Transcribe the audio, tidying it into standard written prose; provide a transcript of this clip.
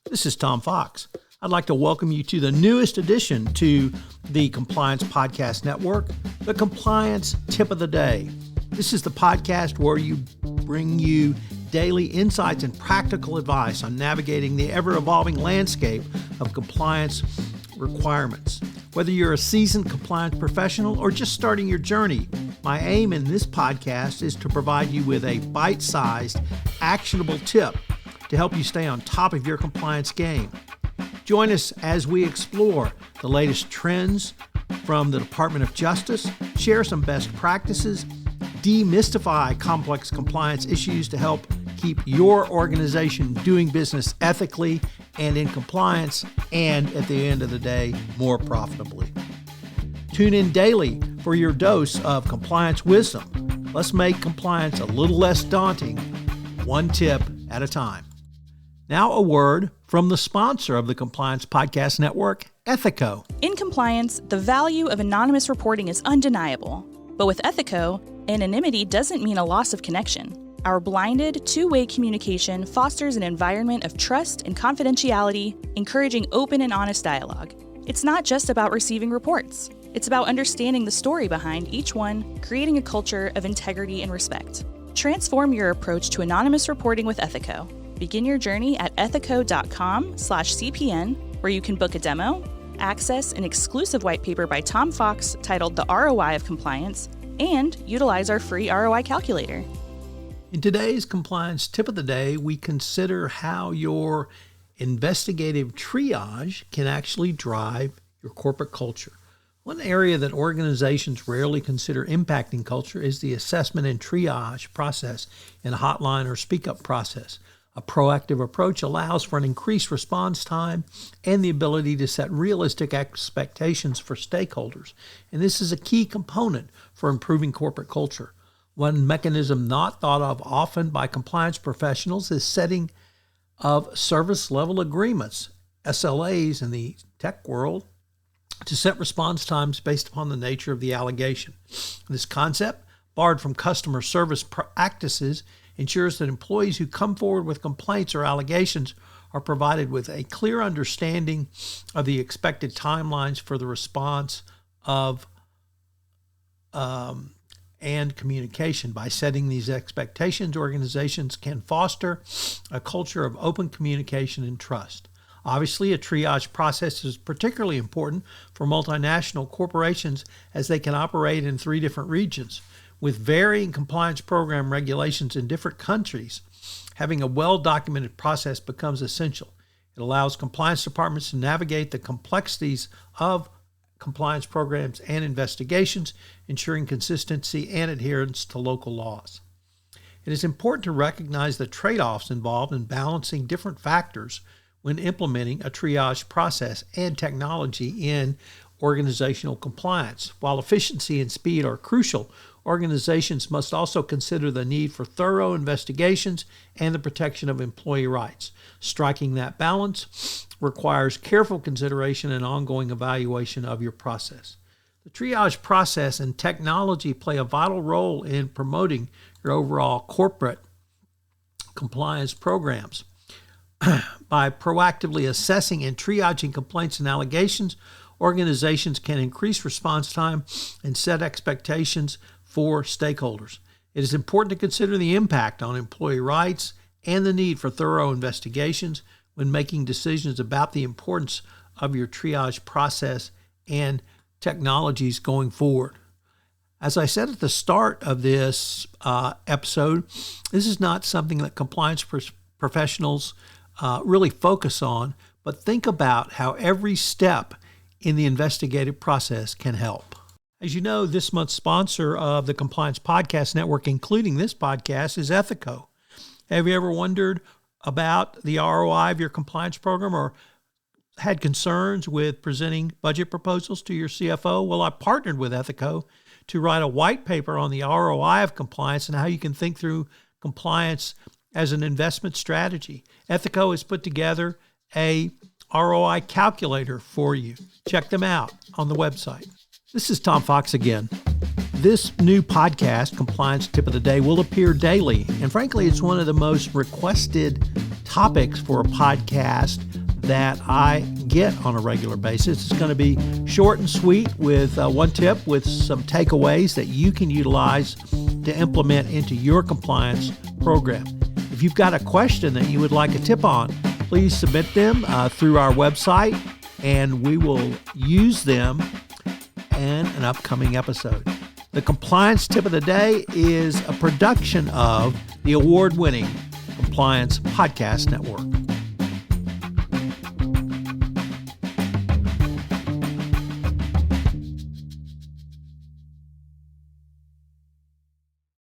This is Tom Fox. I'd like to welcome you to the newest addition to the Compliance Podcast Network, the Compliance Tip of the Day. This is the podcast where we bring you daily insights and practical advice on navigating the ever-evolving landscape of compliance requirements. Whether you're a seasoned compliance professional or just starting your journey, my aim in this podcast is to provide you with a bite-sized, actionable tip to help you stay on top of your compliance game. Join us as we explore the latest trends from the Department of Justice, share some best practices, demystify complex compliance issues to help keep your organization doing business ethically and in compliance, and at the end of the day, more profitably. Tune in daily for your dose of compliance wisdom. Let's make compliance a little less daunting, one tip at a time. Now a word from the sponsor of the Compliance Podcast Network, Ethico. In compliance, the value of anonymous reporting is undeniable. But with Ethico, anonymity doesn't mean a loss of connection. Our blinded, two-way communication fosters an environment of trust and confidentiality, encouraging open and honest dialogue. It's not just about receiving reports. It's about understanding the story behind each one, creating a culture of integrity and respect. Transform your approach to anonymous reporting with Ethico. Begin your journey at ethico.com/CPN, where you can book a demo, access an exclusive white paper by Tom Fox titled The ROI of Compliance, and utilize our free ROI calculator. In today's Compliance Tip of the Day, we consider how your investigative triage can actually drive your corporate culture. One area that organizations rarely consider impacting culture is the assessment and triage process in a hotline or speak-up process. A proactive approach allows for an increased response time and the ability to set realistic expectations for stakeholders. And this is a key component for improving corporate culture. One mechanism not thought of often by compliance professionals is setting of service level agreements, SLAs in the tech world, to set response times based upon the nature of the allegation. This concept, borrowed from customer service practices, ensures that employees who come forward with complaints or allegations are provided with a clear understanding of the expected timelines for the response of and communication. By setting these expectations, organizations can foster a culture of open communication and trust. Obviously, a triage process is particularly important for multinational corporations as they can operate in 3 different regions. With varying compliance program regulations in different countries, having a well-documented process becomes essential. It allows compliance departments to navigate the complexities of compliance programs and investigations, ensuring consistency and adherence to local laws. It is important to recognize the trade-offs involved in balancing different factors when implementing a triage process and technology in organizational compliance. While efficiency and speed are crucial, organizations must also consider the need for thorough investigations and the protection of employee rights. Striking that balance requires careful consideration and ongoing evaluation of your process. The triage process and technology play a vital role in promoting your overall corporate compliance programs. By proactively assessing and triaging complaints and allegations, organizations can increase response time and set expectations for stakeholders. It is important to consider the impact on employee rights and the need for thorough investigations when making decisions about the importance of your triage process and technologies going forward. As I said at the start of this episode, this is not something that compliance professionals really focus on, but think about how every step in the investigative process can help. As you know, this month's sponsor of the Compliance Podcast Network, including this podcast, is Ethico. Have you ever wondered about the ROI of your compliance program or had concerns with presenting budget proposals to your CFO? Well, I partnered with Ethico to write a white paper on the ROI of compliance and how you can think through compliance as an investment strategy. Ethico has put together a ROI calculator for you. Check them out on the website. This is Tom Fox again. This new podcast, Compliance Tip of the Day, will appear daily. And frankly, it's one of the most requested topics for a podcast that I get on a regular basis. It's going to be short and sweet with one tip with some takeaways that you can utilize to implement into your compliance program. If you've got a question that you would like a tip on, please submit them through our website, and we will use them in an upcoming episode. The compliance tip of the day is a production of the award-winning Compliance Podcast Network.